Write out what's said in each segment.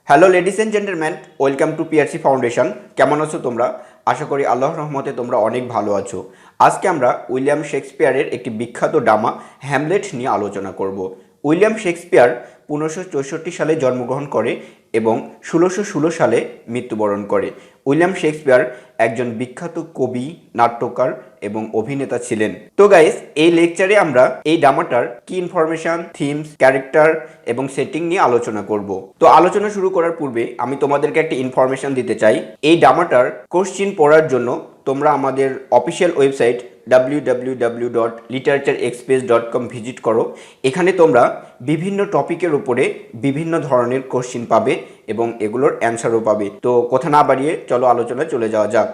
Hello ladies and gentleman, welcome to PRC foundation. কেমন আছো তোমরা? আশা করি আল্লাহর রহমতে তোমরা অনেক ভালো আছো। আজকে আমরা উইলিয়াম শেক্সপিয়ারের একটি বিখ্যাত ড্রামা হ্যামলেট নিয়ে আলোচনা করব। উইলিয়াম শেক্সপিয়ার 1564 সালে জন্মগ্রহণ করে এবং 1616 সালে মৃত্যুবরণ করে। উইলিয়াম শেক্সপিয়ার একজন বিখ্যাত কবি, নাট্যকার এবং অভিনেতা ছিলেন। তো গাইস, এই লেকচারে আমরা এই ড্রামাটার কি ইনফরমেশন, থিমস, ক্যারেক্টার এবং সেটিং নিয়ে আলোচনা করব। তো আলোচনা শুরু করার পূর্বে আমি তোমাদেরকে একটা ইনফরমেশন দিতে চাই। এই ড্রামাটার কোশ্চিন পড়ার জন্য তোমরা আমাদের অফিসিয়াল ওয়েবসাইট www.literaturexpress.com ভিজিট করো। এখানে তোমরা বিভিন্ন টপিকের উপরে বিভিন্ন ধরনের কোশ্চিন পাবে এবং এগুলোর অ্যান্সারও পাবে। তো কথা না বাড়িয়ে চলো আলোচনায় চলে যাওয়া যাক।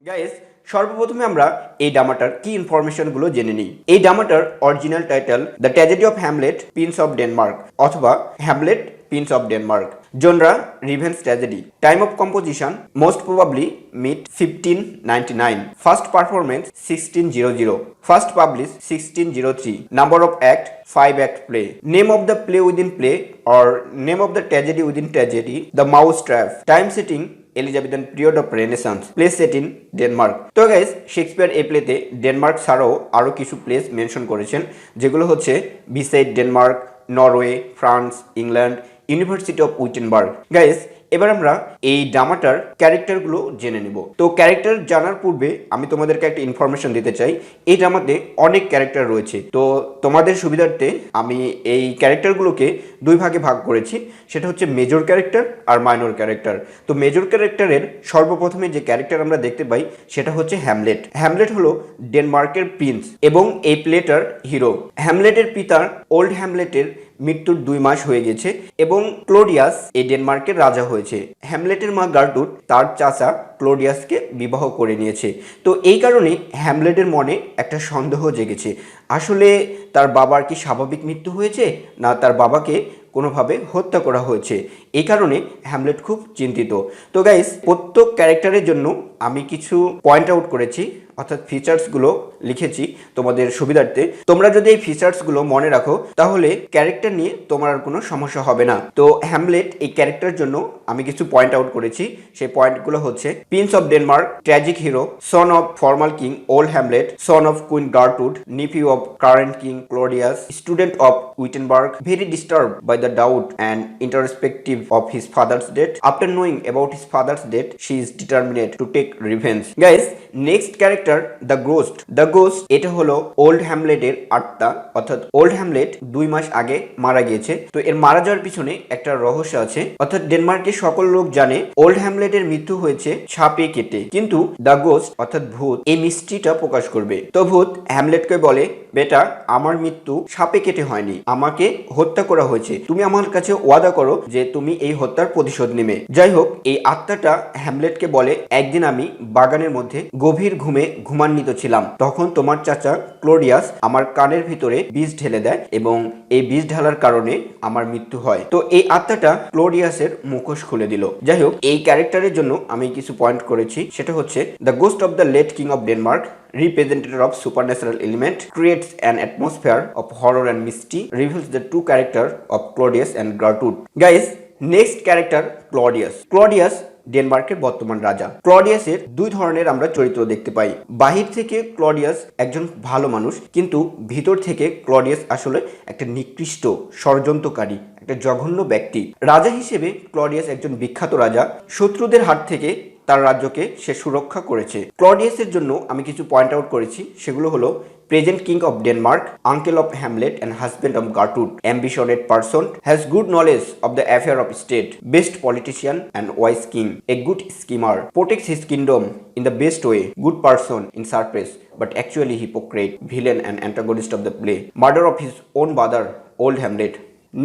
গাইস, সর্বপ্রথমে আমরা এই ড্রামাটার কি ইনফরমেশনগুলো জেনে নিই। এই ড্রামাটার original title the tragedy of Hamlet, prince of Denmark অথবা Hamlet, prince of Denmark. Genre revenge tragedy. Time of composition most probably mid 1599। First performance 1600। First publish 1603। Number of act 5 act play. Name of the play within play or name of the tragedy within tragedy the mouse trap. Time setting Elizabethan period of renaissance. Place set in Denmark. তো guys, Shakespeare এই প্লেতে Denmark ছাড়াও আরও কিছু place mention করেছেন, যেগুলো হচ্ছে beside Denmark, Norway, France, England, university of Wittenberg. Guys, এবার আমরা এই ড্রামাটার ক্যারেক্টারগুলো জেনে নিব। তো ক্যারেক্টার জানার পূর্বে আমি তোমাদেরকে একটা ইনফরমেশন দিতে চাই। এই ড্রামাতে অনেক ক্যারেক্টার রয়েছে, তো তোমাদের সুবিধার্থে আমি এই ক্যারেক্টারগুলোকে দুই ভাগে ভাগ করেছি। সেটা হচ্ছে মেজর ক্যারেক্টার আর মাইনর ক্যারেক্টার। তো মেজর ক্যারেক্টারের সর্বপ্রথমে যে ক্যারেক্টার আমরা দেখতে পাই সেটা হচ্ছে হ্যামলেট। হ্যামলেট হলো ডেনমার্কের প্রিন্স এবং এই প্লেটার হিরো। হ্যামলেটের পিতার ওল্ড হ্যামলেটের মৃত্যুর 2 মাস হয়ে গেছে এবং ক্লোডিয়াস এই ডেনমার্কের রাজা হয়েছে। হ্যামলেটের মা গার্টুড তার চাচা ক্লোডিয়াসকে বিবাহ করে নিয়েছে। তো এই কারণে হ্যামলেটের মনে একটা সন্দেহ জেগেছে, আসলে তার বাবার কি স্বাভাবিক মৃত্যু হয়েছে না তার বাবাকে কোনোভাবে হত্যা করা হয়েছে। এই কারণে হ্যামলেট খুব চিন্তিত। তো গাইস, প্রত্যেক ক্যারেক্টারের জন্য আমি কিছু পয়েন্ট আউট করেছি, অর্থাৎ ফিচার্সগুলো লিখেছি তোমাদের সুবিধার্থে। তোমরা যদি এই ফিচার্সগুলো মনে রাখো তাহলে ক্যারেক্টার নিয়ে তোমার আর কোনো সমস্যা হবে না। তো হ্যামলেট এই ক্যারেক্টারের জন্য আমি কিছু পয়েন্ট আউট করেছি। সেই পয়েন্টগুলো হচ্ছে prince of Denmark, tragic hero, son of formal king old Hamlet, son of queen গার্টুড, nephew of current king Claudius, student of Wittenberg, very disturbed by the doubt and introspective of his father's death. After knowing about his father's death, she is determined to take revenge. Guys, next character the ghost. The ghost এটা হলো old হ্যামলেটের আত্মা, অর্থাৎ old Hamlet 2 মাস আগে মারা গিয়েছে। তো এর মারা যাওয়ার পিছনে একটা রহস্য আছে, অর্থাৎ ডেনমার্কের সকল লোক জানে ওল্ড হ্যামলেটের মৃত্যু হয়েছে সাপে কেটে, কিন্তু দ্য গোস্ট অর্থাৎ ভূত এই মিস্ট্রিটা প্রকাশ করবে। তো ভূত হ্যামলেটকে বলে, বেটা, আমার মৃত্যু সাপে কেটে হয়নি, আমাকে হত্যা করা হয়েছে। তুমি আমার কাছে ওয়াদা করো যে তুমি এই হত্যার প্রতিশোধ নেবে। যাই হোক, এই আত্মাটা হ্যামলেটকে বলে, একদিন আমি বাগানের মধ্যে গভীর ঘুমে ঘুমান্বিত ছিলাম, তখন তোমার চাচা ক্লোডিয়াস আমার কানের ভিতরে বিষ ঢেলে দেয় এবং এই বিষ ঢালার কারণে আমার মৃত্যু হয়। তো এই আত্মাটা ক্লোডিয়াসের মুখোশ খুলে দিল। যাই হোক, এই ক্যারেক্টারের জন্য আমি কিছু পয়েন্ট করেছি। সেটা হচ্ছে the ghost of the late king of Denmark, representative of supernatural element, creates an atmosphere of horror and mystery, reveals the true character of Claudius and Gertrude. Guys, next character Claudius. Claudius ডেনমার্কের বর্তমান রাজা। ক্লডিয়াসের 2 ধরনের আমরা চরিত্র দেখতে পাই। বাহির থেকে Claudius একজন ভালো মানুষ, কিন্তু ভিতর থেকে ক্লডিয়াস আসলে একটা নিকৃষ্ট ষড়যন্ত্রকারী, একটা জঘন্য ব্যক্তি। রাজা হিসেবে ক্লডিয়াস একজন বিখ্যাত রাজা। শত্রুদের হাত থেকে তার রাজ্যকে সে সুরক্ষা করেছে। ক্লডিয়াসের জন্য আমি কিছু পয়েন্ট আউট করেছি, সেগুলো হলো present king of Denmark, uncle of Hamlet and husband of গার্টুড, ambitionate person, has good knowledge of the affair of state, best politician and wise king, a good schemer, protects his kingdom in the best way, good person in surface but actually hypocrite, villain and antagonist of the play, murder of his own brother old Hamlet.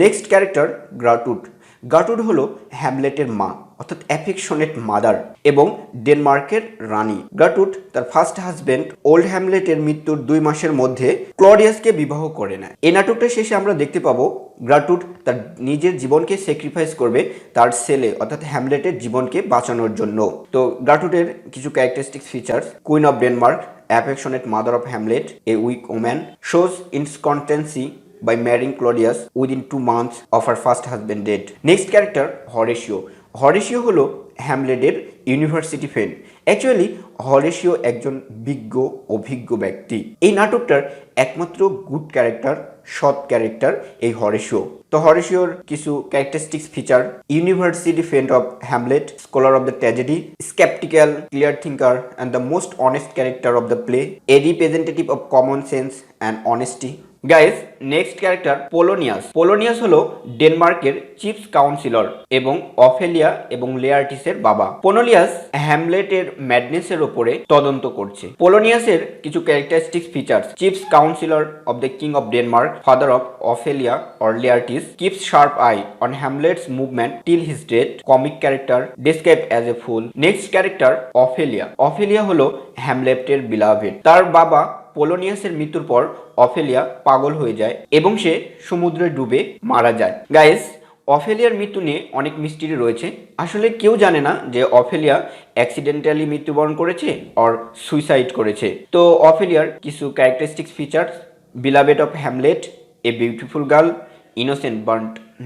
Next character গার্টুড। গার্টুড হলো হ্যামলেটের মা, অর্থাৎ affectionate mother এবং ডেনমার্কের রানী। গার্টুড তার first husband old হ্যামলেটের মৃত্যুর 2 মাসের মধ্যে ক্লডিয়াসকে বিবাহ করে নেয়। এই নাটকটা শেষে আমরা দেখতে পাবো গার্টুড তার নিজের জীবনকে স্যাক্রিফাইস করবে তার ছেলে অর্থাৎ হ্যামলেটের জীবনকে বাঁচানোর জন্য। তো গার্টুডের কিছু characteristic features: queen of Denmark, affectionate mother of Hamlet, a weak woman, shows inconstancy by marrying Claudius within 2 months of her first husband dead. Next character Horatio. Horatio হলো হ্যামলেটের ইউনিভার্সিটি ফ্রেন্ড। অ্যাকচুয়ালি হরেশিও একজন বিজ্ঞ অভিজ্ঞ ব্যক্তি। এই নাটকটার একমাত্র good character, সৎ character এই হরেশিও। তো হরেশিওর কিছু characteristics feature: university friend of Hamlet, scholar of the tragedy, sceptical, clear thinker and the most honest character of the play, a representative of common sense and honesty. Guys, next character Polonius. Polonius হলো ডেনমার্কের chief councillor এবং Ophelia এবং লেয়ার্টিসের বাবা। পোলোনিয়াস হ্যামলেটের ম্যাডনেসের ওপরে তদন্ত করছে। পোলোনিয়াসের কিছু characteristics features: chief councillor of the king of Denmark, father of Ophelia or Laertes, keeps sharp eye on Hamlet's movement till his death, comic character, described as a fool. Next character Ophelia. Ophelia হলো হ্যামলেটের beloved. তার বাবা পোলোনিয়াসের মৃত্যুর পর Ophelia পাগল হয়ে যায় এবং সে সমুদ্রে ডুবে মারা যায়। গাইস, অফেলিয়ার মৃত্যু নিয়ে অনেক মিস্ট্রি রয়েছে। আসলে কেউ জানে না যে অফেলিয়া অ্যাক্সিডেন্টালি মৃত্যুবরণ করেছে অর সুইসাইড করেছে। তো অফেলিয়ার কিছু characteristics features: beloved of Hamlet, a beautiful girl, innocent but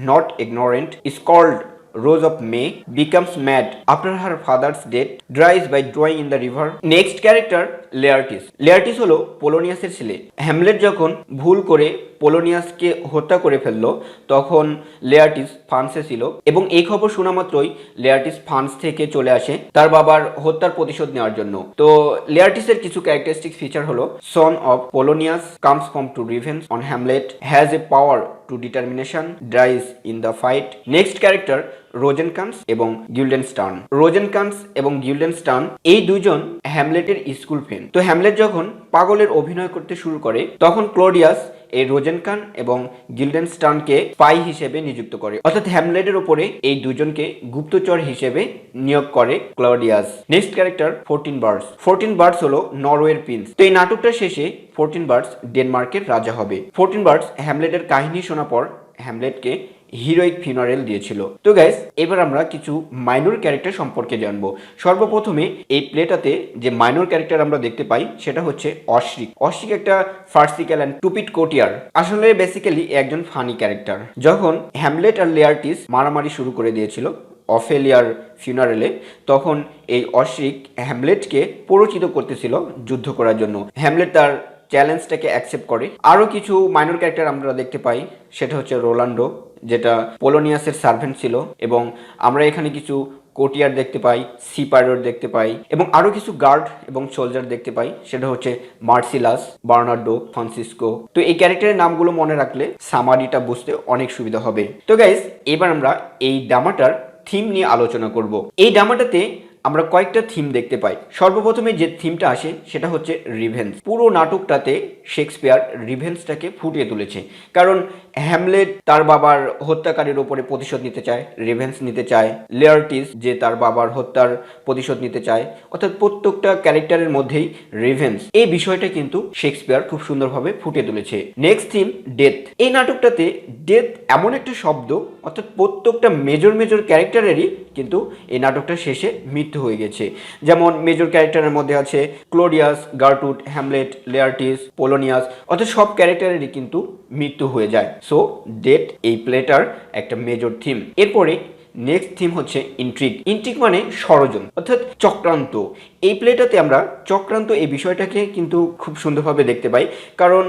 not ignorant, is called Rose of May, becomes mad after her father's death, dies by drawing in the river. Next character Laertes. Laertes হলো পোলোনিয়াসের ছেলে। Hamlet যখন ভুল করে পোলোনিয়াসকে হত্যা করে ফেললো তখন লেয়ার্টিস ফ্রান্সে ছিল এবং এই খবর শোনা মাত্রই লেয়ার্টিস ফ্রান্স থেকে চলে আসে তার বাবার হত্যার প্রতিশোধ নেওয়ার জন্য। তো লেয়ার্টিসের কিছু ক্যারেক্টারিস্টিক ফিচার হলো: son of Polonius, comes from to revenge on Hamlet, has a power to determination, dies in the fight. Next character Rosencrantz এবং গিল্ডেনস্টার্ন। রোজেনকান্স এবং গিল্ডেনস্টার্ন এই দুজন হ্যামলেটের স্কুল ফ্রেন্ড। তো হ্যামলেট যখন পাগলের অভিনয় করতে শুরু করে তখন ক্লোডিয়াস এই রোজেনকান এবং গিল্ডেনস্টার্নকে স্পাই হিসেবে নিযুক্ত করে, অর্থাৎ হ্যামলেটের উপরে এই দুজনকে গুপ্তচর হিসেবে নিয়োগ করে Claudius. Next character 14 birds. 14 birds হলো নরওয়ের প্রিন্স। তো এই নাটকটার শেষে 14 বার্ডস ডেনমার্কের রাজা হবে। 14 বার্ডস হ্যামলেটের কাহিনী শোনার পর হ্যামলেটকে হিরোইক ফিনারেল দিয়েছিল। তো গাইস, এবার আমরা কিছু মাইনর ক্যারেক্টার সম্পর্কে জানবো। সর্বপ্রথমে এই প্লেটাতে যে মাইনর ক্যারেক্টার আমরা দেখতে পাই সেটা হচ্ছে অশ্রিক। অশ্রিক একটা ফার্সিক্যাল অ্যান্ড টুপিড কোটিয়ার। আসলে বেসিক্যালি একজন ফানি ক্যারেক্টার। যখন হ্যামলেট আর লেয়ার্টিস মারামারি শুরু করে দিয়েছিল অফেলিয়ার ফিউনারেলে, তখন এই অশ্রিক হ্যামলেটকে প্ররোচিত করতেছিল যুদ্ধ করার জন্য। হ্যামলেট তার চ্যালেঞ্জটাকে অ্যাকসেপ্ট করে। আরও কিছু মাইনর ক্যারেক্টার আমরা দেখতে পাই, সেটা হচ্ছে রোলান্ডো, যেটা পোলোনিয়াসের সার্ভেন্ট ছিল, এবং আমরা এখানে কিছু কোটিয়ার দেখতে পাই, সি পাইলট দেখতে পাই, এবং আরও কিছু গার্ড এবং সোলজার দেখতে পাই, সেটা হচ্ছে মার্সিলাস, বার্নার্ডো, ফ্রান্সিসকো। তো এই ক্যারেক্টারের নামগুলো মনে রাখলে সামারিটা বুঝতে অনেক সুবিধা হবে। তো গাইস, এবার আমরা এই ড্রামাটার থিম নিয়ে আলোচনা করব। এই ড্রামাটাতে আমরা কয়েকটা থিম দেখতে পাই। সর্বপ্রথমে যে থিমটা আসে সেটা হচ্ছে রিভেঞ্জ। পুরো নাটকটাতে শেক্সপিয়ার রিভেঞ্জটাকে ফুটিয়ে তুলেছে, কারণ হ্যামলেট তার বাবার হত্যাকারীর ওপরে প্রতিশোধ নিতে চায়, রিভেঞ্জ নিতে চায়। লেয়ার্টিস যে তার বাবার হত্যার প্রতিশোধ নিতে চায়, অর্থাৎ প্রত্যেকটা ক্যারেক্টারের মধ্যেই রিভেঞ্জ, এই বিষয়টা কিন্তু শেক্সপিয়ার খুব সুন্দরভাবে ফুটিয়ে তুলেছে। Next theme death. এই নাটকটাতে ডেথ এমন একটা শব্দ, অর্থাৎ প্রত্যেকটা মেজর ক্যারেক্টারেরই কিন্তু এই নাটকটার শেষে মৃত্যু হয়ে গেছে। যেমন মেজর ক্যারেক্টারের মধ্যে আছে ক্লোডিয়াস, গার্টুড, হ্যামলেট, লেয়ার্টিস, পোলোনিয়াস, অর্থাৎ সব ক্যারেক্টারেরই কিন্তু মৃত্যু হয়ে যায়। সো ডেথ এই প্লেটার একটা মেজর থিম। এরপরে নেক্সট থিম হচ্ছে ইন্ট্রিগ। ইন্ট্রিগ মানে ষড়যন্ত্র, অর্থাৎ চক্রান্ত। এই প্লেটাতে আমরা চক্রান্ত এই বিষয়টাকে কিন্তু খুব সুন্দরভাবে দেখতে পাই, কারণ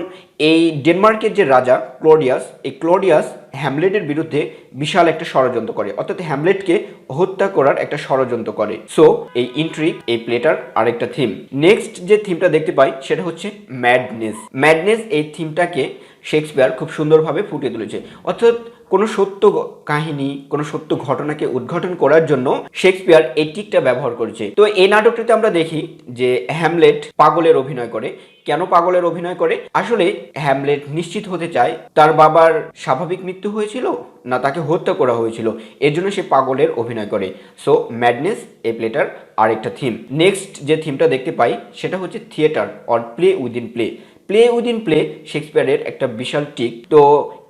এই ডেনমার্কের যে রাজা ক্লোডিয়াস, এই ক্লোডিয়াস হ্যামলেটের বিরুদ্ধে বিশাল একটা ষড়যন্ত্র করে, অর্থাৎ হ্যামলেটকে হত্যা করার একটা ষড়যন্ত্র করে। সো এই ইন্ট্রিগ এই প্লেটার আরেকটা থিম। নেক্সট যে থিমটা দেখতে পাই সেটা হচ্ছে ম্যাডনেস। ম্যাডনেস এই থিমটাকে শেক্সপিয়ার খুব সুন্দরভাবে ফুটিয়ে তুলেছে, অর্থাৎ কোনো সত্য কাহিনী, কোনো সত্য ঘটনাকে উদ্ঘাটন করার জন্য শেক্সপিয়ার এই ট্রিকটা ব্যবহার করেছে। তো এই নাটকটিতে আমরা দেখি যে হ্যামলেট পাগলের অভিনয় করে। কেন পাগলের অভিনয় করে? আসলে হ্যামলেট নিশ্চিত হতে চায় তার বাবার স্বাভাবিক মৃত্যু হয়েছিল না তাকে হত্যা করা হয়েছিল, এর জন্য সে পাগলের অভিনয় করে। সো ম্যাডনেস এই প্লেটার আরেকটা থিম। নেক্সট যে থিমটা দেখতে পাই সেটা হচ্ছে theatre or play within play. Play within play শেক্সপিয়ারের একটা বিশাল টিক। তো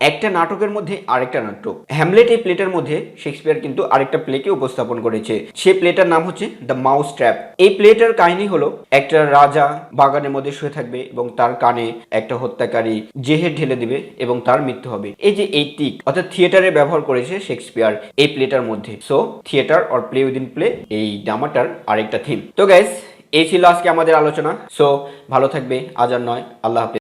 একটা নাটকের মধ্যে আরেকটা নাটক, হ্যামলেট এই প্লেটার মধ্যে শেক্সপিয়ার কিন্তু আরেকটা প্লেকে উপস্থাপন করেছে। সেই প্লেটার নাম হচ্ছে দ্য মাউস ট্র্যাপ। এই প্লেটার কাহিনী হলো একটা রাজা বাগানের মধ্যে শুয়ে থাকবে এবং তার কানে একটা হত্যাকারী জেহের ঢেলে দিবে এবং তার মৃত্যু হবে। এই যে এই টিক অর্থাৎ থিয়েটারে ব্যবহার করেছে শেক্সপিয়ার এই প্লেটার মধ্যে। So theatre or play within play এই ড্রামাটার আরেকটা থিম। তো গাইস, এই ছিল আজকে আমাদের আলোচনা। সো ভালো থাকবে, আজ আর নয়, আল্লাহ হাফেজ।